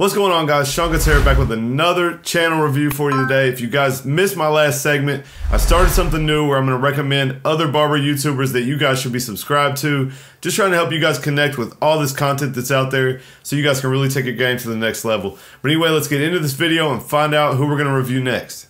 What's going on, guys? Seancutshair back with another channel review for you today. If you guys missed my last segment, I started something new where I'm going to recommend other barber YouTubers that you guys should be subscribed to. Just trying to help you guys connect with all this content that's out there so you guys can really take your game to the next level. But anyway, let's get into this video and find out who we're going to review next.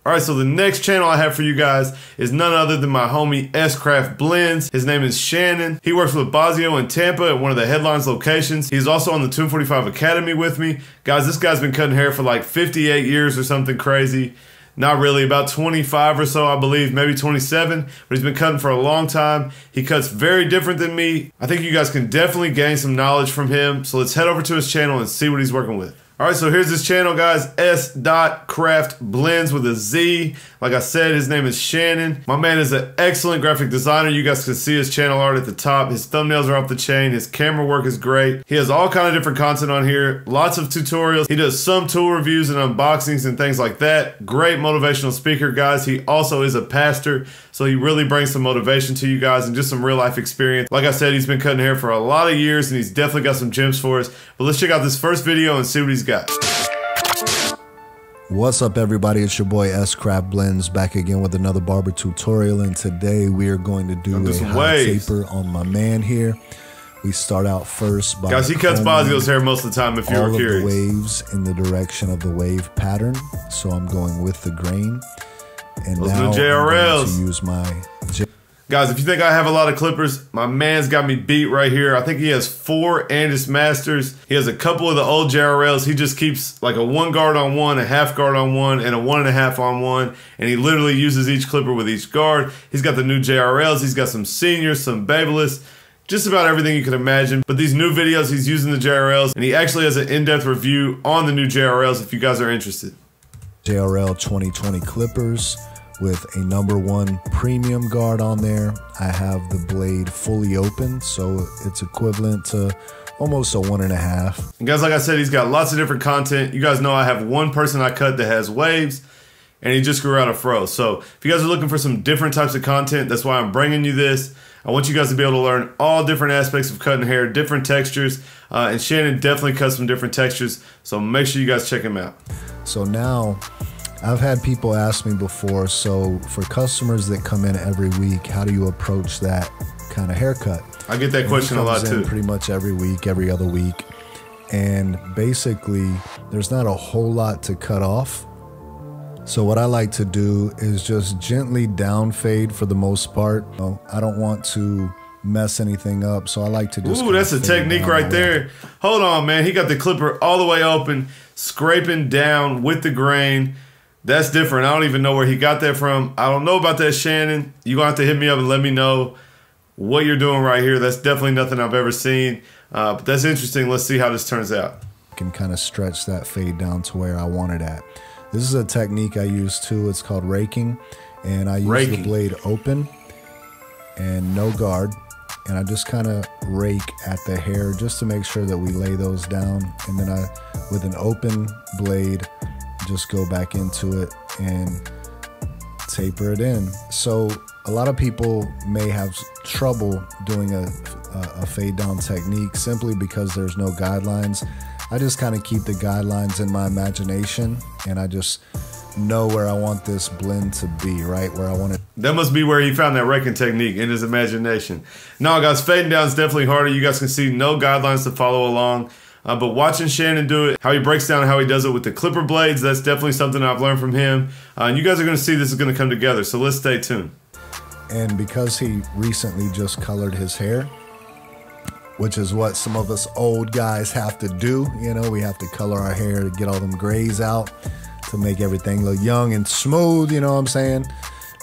Alright, so the next channel I have for you guys is none other than my homie S-Craft Blends. His name is Shannon. He works with Bazio in Tampa at one of the Headlines locations. He's also on the Tomb45 Academy with me. Guys, this guy's been cutting hair for like 58 years or something crazy. Not really, about 25 or so, I believe, maybe 27, but he's been cutting for a long time. He cuts very different than me. I think you guys can definitely gain some knowledge from him. So let's head over to his channel and see what he's working with. Alright, so here's his channel, guys. S.Craft Blends with a Z. Like I said, his name is Shannon. My man is an excellent graphic designer. You guys can see his channel art at the top. His thumbnails are off the chain. His camera work is great. He has all kind of different content on here. Lots of tutorials. He does some tool reviews and unboxings and things like that. Great motivational speaker, guys. He also is a pastor, so he really brings some motivation to you guys and just some real life experience. Like I said, he's been cutting hair for a lot of years and he's definitely got some gems for us. But let's check out this first video and see what he's got. What's up, everybody? It's your boy S-Craft Blends back again with another barber tutorial, and today we are going to do a hot taper on my man here. We start out first by guys, he cuts Bazio's hair most of the time if you're curious. All of the waves in the direction of the wave pattern, so I'm going with the grain. And those now JRLs. I'm going to use my guys, if you think I have a lot of clippers, my man's got me beat right here. I think he has 4 Andis Masters. He has a couple of the old JRLs. He just keeps like a 1 guard on one, a half guard on one, and a 1.5 on one. And he literally uses each clipper with each guard. He's got the new JRLs. He's got some seniors, some Babyliss, just about everything you can imagine. But these new videos, he's using the JRLs, and he actually has an in-depth review on the new JRLs if you guys are interested. JRL 2020 clippers with a #1 premium guard on there. I have the blade fully open, so it's equivalent to almost a 1.5. And guys, like I said, he's got lots of different content. You guys know I have one person I cut that has waves, and he just grew out a fro. So if you guys are looking for some different types of content, that's why I'm bringing you this. I want you guys to be able to learn all different aspects of cutting hair, different textures, and Shannon definitely cuts some different textures, so make sure you guys check him out. So now, I've had people ask me before, so for customers that come in every week, how do you approach that kind of haircut? I get that question a lot too. Pretty much every week, every other week. And basically, there's not a whole lot to cut off. So what I like to do is just gently down fade for the most part. I don't want to mess anything up, so I like to just... Ooh, that's a technique right there. Hold on, man. He got the clipper all the way open, scraping down with the grain. That's different. I don't even know where he got that from. I don't know about that, Shannon. You're going to have to hit me up and let me know what you're doing right here. That's definitely nothing I've ever seen. But that's interesting. Let's see how this turns out. I can kind of stretch that fade down to where I want it at. This is a technique I use too. It's called raking. And I use the blade open and no guard. And I just kind of rake at the hair just to make sure that we lay those down. And then I, with an open blade, just go back into it and taper it in. So a lot of people may have trouble doing a fade down technique simply because there's no guidelines. I just kind of keep the guidelines in my imagination, and I just know where I want this blend to be, right where I want it. That must be where he found that raking technique, in his imagination. No, guys, fading down is definitely harder. You guys can see no guidelines to follow along. But watching Shannon do it, how he breaks down how he does it with the clipper blades, that's definitely something I've learned from him. And you guys are going to see this is going to come together, so let's stay tuned. And because he recently just colored his hair, which is what some of us old guys have to do, you know, we have to color our hair to get all them grays out to make everything look young and smooth, you know what I'm saying?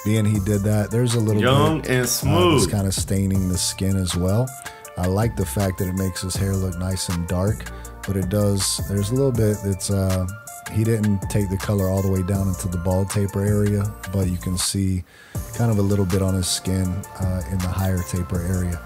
Being he did that, there's a little young bit and smooth. It's kind of staining the skin as well. I like the fact that it makes his hair look nice and dark, but it does, there's a little bit that's he didn't take the color all the way down into the bald taper area, but you can see kind of a little bit on his skin in the higher taper area.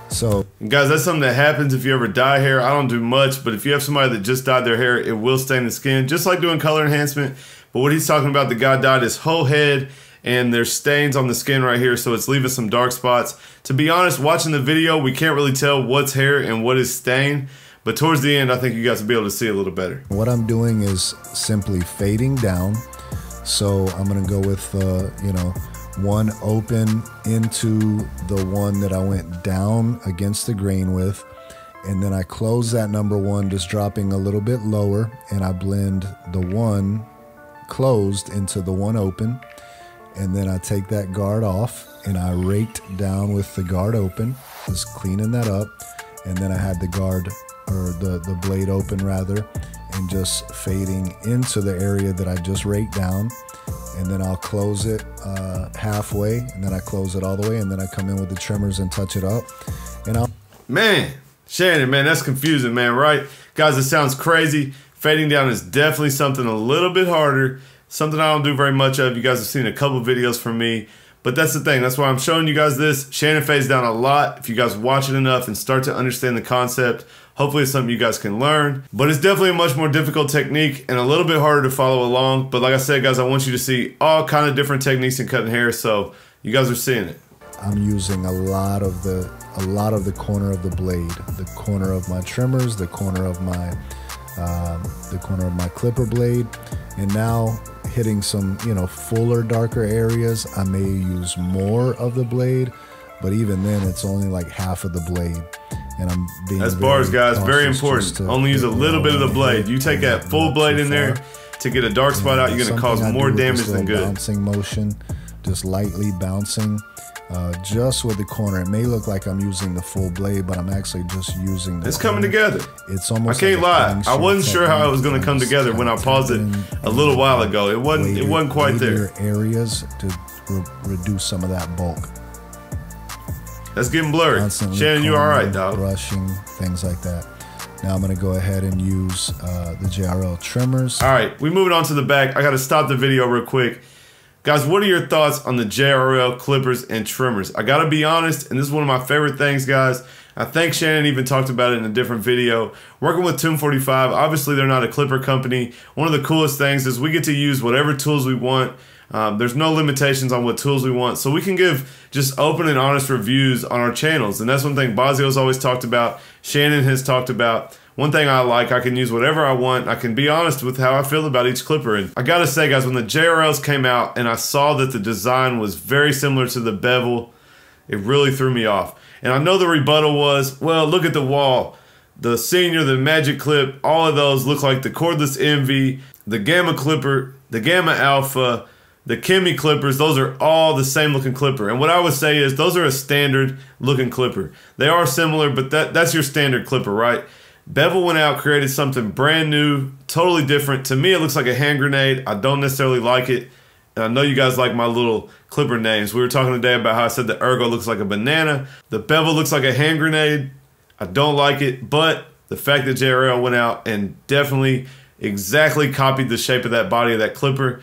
So guys, that's something that happens if you ever dye hair. I don't do much, but if you have somebody that just dyed their hair, it will stain the skin, just like doing color enhancement. But what he's talking about, the guy dyed his whole head, and there's stains on the skin right here, so it's leaving some dark spots. To be honest, watching the video, we can't really tell what's hair and what is stain, but towards the end, I think you guys will be able to see a little better. What I'm doing is simply fading down. So I'm gonna go with, you know, one open into the one that I went down against the grain with, and then I close that number one, just dropping a little bit lower, and I blend the one closed into the one open, and then I take that guard off and I raked down with the guard open, just cleaning that up, and then I had the guard, or the blade open rather, and just fading into the area that I just raked down, and then I'll close it halfway, and then I close it all the way, and then I come in with the trimmers and touch it up, and I'll... Man, Shannon, man, that's confusing, man, right? Guys, it sounds crazy. Fading down is definitely something a little bit harder, something I don't do very much of. You guys have seen a couple videos from me, but that's the thing. That's why I'm showing you guys this. Shannon fades down a lot. If you guys watch it enough and start to understand the concept, hopefully it's something you guys can learn. But it's definitely a much more difficult technique and a little bit harder to follow along. But like I said, guys, I want you to see all kind of different techniques in cutting hair, so you guys are seeing it. I'm using a lot of the corner of the blade, the corner of my trimmers, the corner of my clipper blade, and now hitting some, you know, fuller, darker areas. I may use more of the blade, but even then, it's only like half of the blade. And I'm being that's bars, guys. Very important. Only use a little bit of the blade. You take that full blade in there to get a dark spot out, you're going to cause more damage than good. Bouncing motion, just lightly bouncing. Just with the corner, it may look like I'm using the full blade, but I'm actually just using the It's coming together. It's almost, I can't lie, I wasn't sure how it was going to come together when I paused it a little while ago. It wasn't quite there. Areas to reduce some of that bulk. That's getting blurry. Constantly Shannon, you all right, dog? Brushing, things like that. Now I'm going to go ahead and use the JRL trimmers. All right, we moving on to the back. I got to stop the video real quick. Guys, what are your thoughts on the JRL clippers and trimmers? I gotta be honest, and this is one of my favorite things, guys. I think Shannon even talked about it in a different video. Working with Tomb45, obviously they're not a clipper company. One of the coolest things is we get to use whatever tools we want. There's no limitations on what tools we want, so we can give just open and honest reviews on our channels. And that's one thing Bazio's always talked about, Shannon has talked about. One thing I like, I can use whatever I want. I can be honest with how I feel about each clipper. And I gotta say, guys, when the JRLs came out and I saw that the design was very similar to the bevel, it really threw me off. And I know the rebuttal was, well, look at the wall. The Senior, the Magic Clip, all of those look like the Cordless Envy, the Gamma Clipper, the Gamma Alpha, the Chemi clippers. Those are all the same looking clipper. And what I would say is those are a standard looking clipper. They are similar, but that's your standard clipper, right? Bevel went out, created something brand new, totally different. To me, it looks like a hand grenade. I don't necessarily like it. And I know you guys like my little clipper names. We were talking today about how I said the ergo looks like a banana. The bevel looks like a hand grenade. I don't like it, but the fact that JRL went out and definitely exactly copied the shape of that body of that clipper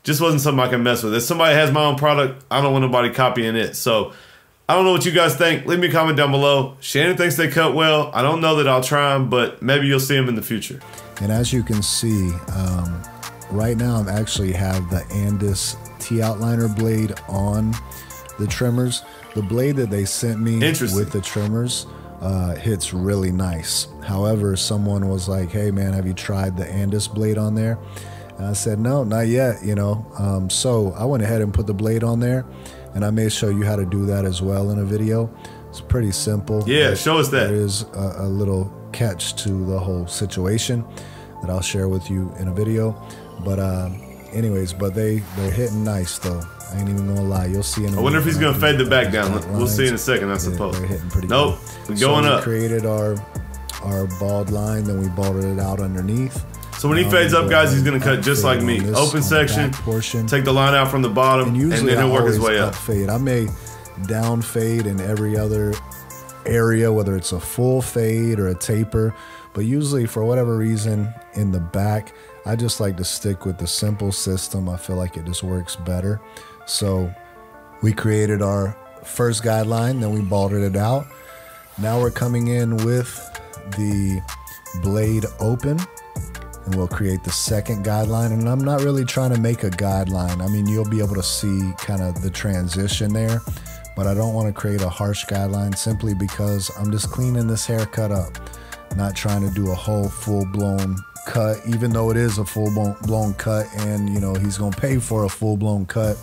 just wasn't something I can mess with. If somebody has my own product, I don't want nobody copying it. So I don't know what you guys think. Leave me a comment down below. Shannon thinks they cut well. I don't know that I'll try them, but maybe you'll see them in the future. And as you can see, right now I actually have the Andis T-outliner blade on the trimmers. The blade that they sent me with the trimmers hits really nice. However, someone was like, hey man, have you tried the Andis blade on there? And I said, no, not yet, you know. So I went ahead and put the blade on there. And I may show you how to do that as well in a video. It's pretty simple. Yeah, show us that. There is a little catch to the whole situation that I'll share with you in a video. But anyways, but they're hitting nice though. I ain't even gonna lie. You'll see in a I wonder if he's gonna fade the back down. We'll see in a second, I suppose. They're hitting pretty good. We're going up. We created our bald line, then we balded it out underneath. So when he fades up, guys, he's going to cut just like me. Open section, take the line out from the bottom, and then he'll work his way up. Fade. I may down fade in every other area, whether it's a full fade or a taper, but usually for whatever reason in the back, I just like to stick with the simple system. I feel like it just works better. So we created our first guideline, then we bolted it out. Now we're coming in with the blade open, and we'll create the second guideline. And I'm not really trying to make a guideline. I mean, you'll be able to see kind of the transition there, but I don't want to create a harsh guideline simply because I'm just cleaning this haircut up, not trying to do a whole full-blown cut, even though it is a full-blown cut and, you know, he's gonna pay for a full-blown cut.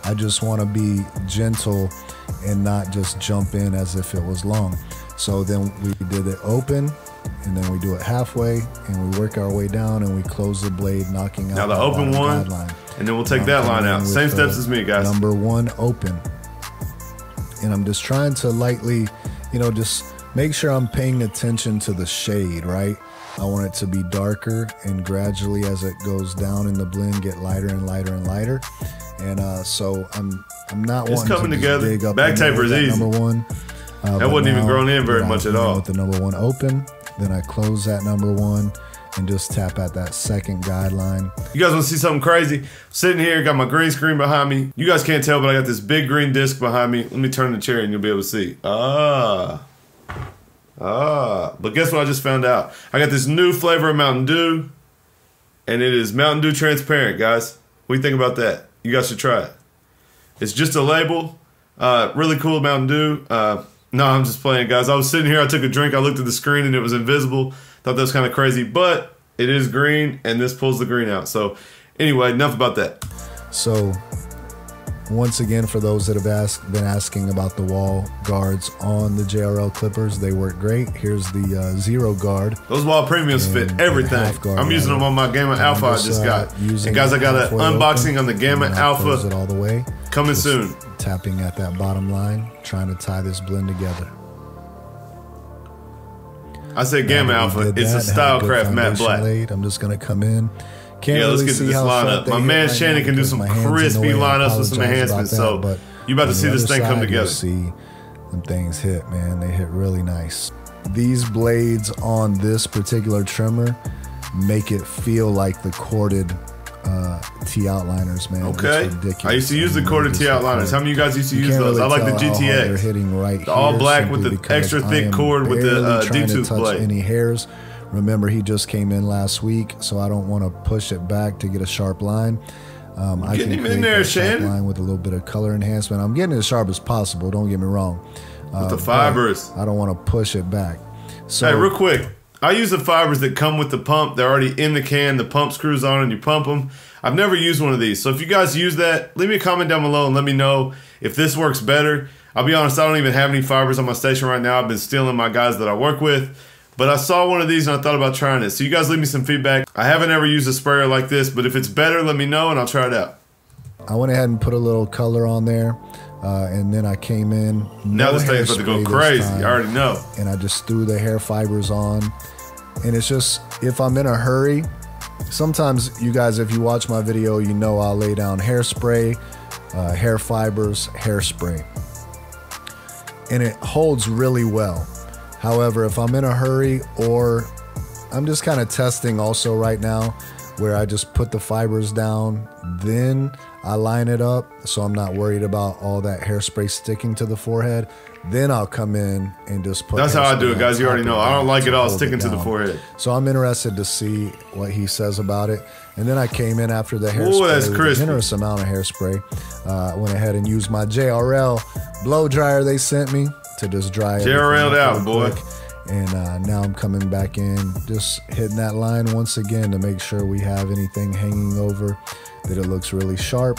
I just want to be gentle and not just jump in as if it was long. So then we did it open, and then we do it halfway, and we work our way down, and we close the blade, knocking out now the open one guideline. And then we'll take that line out. Same steps as me, guys. Number one open. And I'm just trying to lightly, you know, just make sure I'm paying attention to the shade, right? I want it to be darker, and gradually as it goes down in the blend, get lighter and lighter and lighter. And so I'm not it's wanting coming to together. dig up Back taper is easy. Number one. That wasn't even grown in very much at all. With the number one open, then I close that number one and just tap at that second guideline. You guys want to see something crazy? Sitting here, got my green screen behind me. You guys can't tell, but I got this big green disc behind me. Let me turn the chair and you'll be able to see. But guess what I just found out? I got this new flavor of Mountain Dew, and it is Mountain Dew transparent, guys. What do you think about that? You guys should try it. It's just a label. Really cool Mountain Dew. No, I'm just playing, guys. I was sitting here, I took a drink, I looked at the screen and it was invisible. Thought that was kind of crazy, but it is green and this pulls the green out. So anyway, enough about that. So once again, for those that have been asking about the wall guards on the JRL clippers, they work great. Here's the zero guard. Those wall premiums fit everything. I'm using them on my Gamma Alpha I just got. And guys, I got an unboxing on the Gamma Alpha it all the way. Coming soon. Tapping at that bottom line, trying to tie this blend together. I said Gamma Alpha. It's a Stylecraft matte black. I'm just gonna come in. Can't let's get to this lineup. My man Shannon can do some crispy lineups with some enhancements. So you about to see this thing come together. See them things hit, man. They hit really nice. These blades on this particular trimmer make it feel like the corded T outliners, man. Okay. I used to use the corded T outliners. How many of you guys used to use those? I like the GTX. They're hitting right the all black with the extra thick cord with the D-tooth blade. Any hairs. Remember, he just came in last week, so I don't want to push it back to get a sharp line. I can create in there, a sharp line with a little bit of color enhancement. I'm getting it as sharp as possible. Don't get me wrong. With the fibers, I don't want to push it back. So, hey, real quick, I use the fibers that come with the pump. They're already in the can. The pump screws on, and you pump them. I've never used one of these, so if you guys use that, leave me a comment down below and let me know if this works better. I'll be honest, I don't even have any fibers on my station right now. I've been stealing my guys that I work with. But I saw one of these and I thought about trying it. So you guys leave me some feedback. I haven't ever used a sprayer like this, but if it's better, let me know and I'll try it out. I went ahead and put a little color on there, and then I came in. Now this thing's about to go crazy. I already know. And I just threw the hair fibers on. And it's just, if I'm in a hurry, sometimes you guys, if you watch my video, you know I'll lay down hairspray, hair fibers, hairspray. And it holds really well. However, if I'm in a hurry, or I'm just kind of testing also right now, where I just put the fibers down, then I line it up so I'm not worried about all that hairspray sticking to the forehead. Then I'll come in and just put. That's how I do it, guys. You already know. I don't like it all sticking to the forehead. So I'm interested to see what he says about it. And then I came in after the hairspray. Ooh, that's crispy. A generous amount of hairspray. Went ahead and used my JRL blow dryer they sent me to just dry it. JRL'd out, boy. And now I'm coming back in, just hitting that line once again to make sure we have anything hanging over, that it looks really sharp.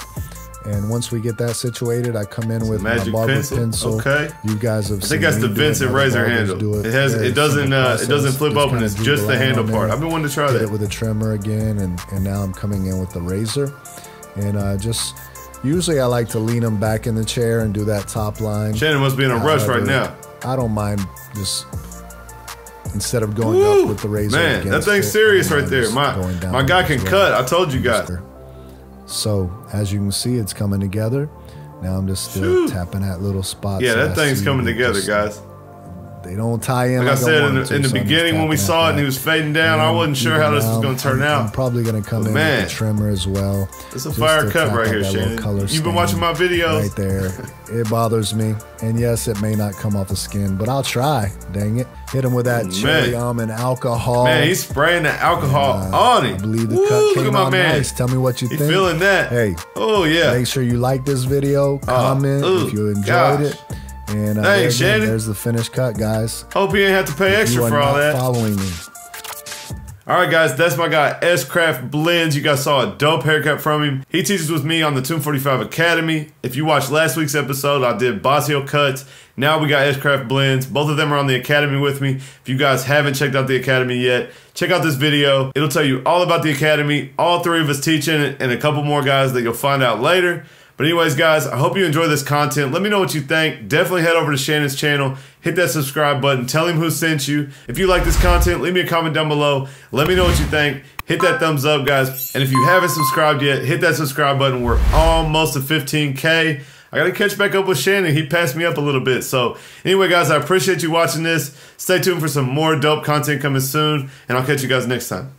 And once we get that situated, I come in with my barber pencil. Okay. You guys have seen. I think that's the Vincent razor handle. It doesn't flip open. It's just the handle part. I've been wanting to try that. Hit it with a trimmer again, and now I'm coming in with the razor, and just. Usually I like to lean them back in the chair and do that top line. Shannon must be in a rush right now. I don't mind just instead of going up with the razor. Man, that thing's serious right there. My guy can cut. I told you guys. So as you can see, it's coming together. Now I'm just still tapping at little spots. Yeah, that thing's coming together, guys. They don't tie in. Like I said in the beginning when we saw it and he was fading down, I wasn't sure how this was going to turn out. I'm probably going to come in with the trimmer as well. It's a fire cut right here, Shannon. You've been watching my videos. Right there. It bothers me. And yes, it may not come off the skin, but I'll try. Dang it. Hit him with that cherry almond alcohol. Man, he's spraying the alcohol on him. I believe the cut came out nice. Tell me what you think. Feeling that. Hey. Oh, yeah. Make sure you like this video. Comment if you enjoyed it. And thanks, Shannon. There's the finished cut, guys. Hope you ain't have to pay extra for all that. Following me. All right, guys, that's my guy S-Craft Blends. You guys saw a dope haircut from him. He teaches with me on the Tomb45 Academy. If you watched last week's episode, I did Basio cuts. Now we got S-Craft Blends. Both of them are on the Academy with me. If you guys haven't checked out the Academy yet, check out this video. It'll tell you all about the Academy, all three of us teaching, and a couple more guys that you'll find out later. But anyways, guys, I hope you enjoy this content. Let me know what you think. Definitely head over to Shannon's channel. Hit that subscribe button. Tell him who sent you. If you like this content, leave me a comment down below. Let me know what you think. Hit that thumbs up, guys. And if you haven't subscribed yet, hit that subscribe button. We're almost at 15K. I got to catch back up with Shannon. He passed me up a little bit. So anyway, guys, I appreciate you watching this. Stay tuned for some more dope content coming soon. And I'll catch you guys next time.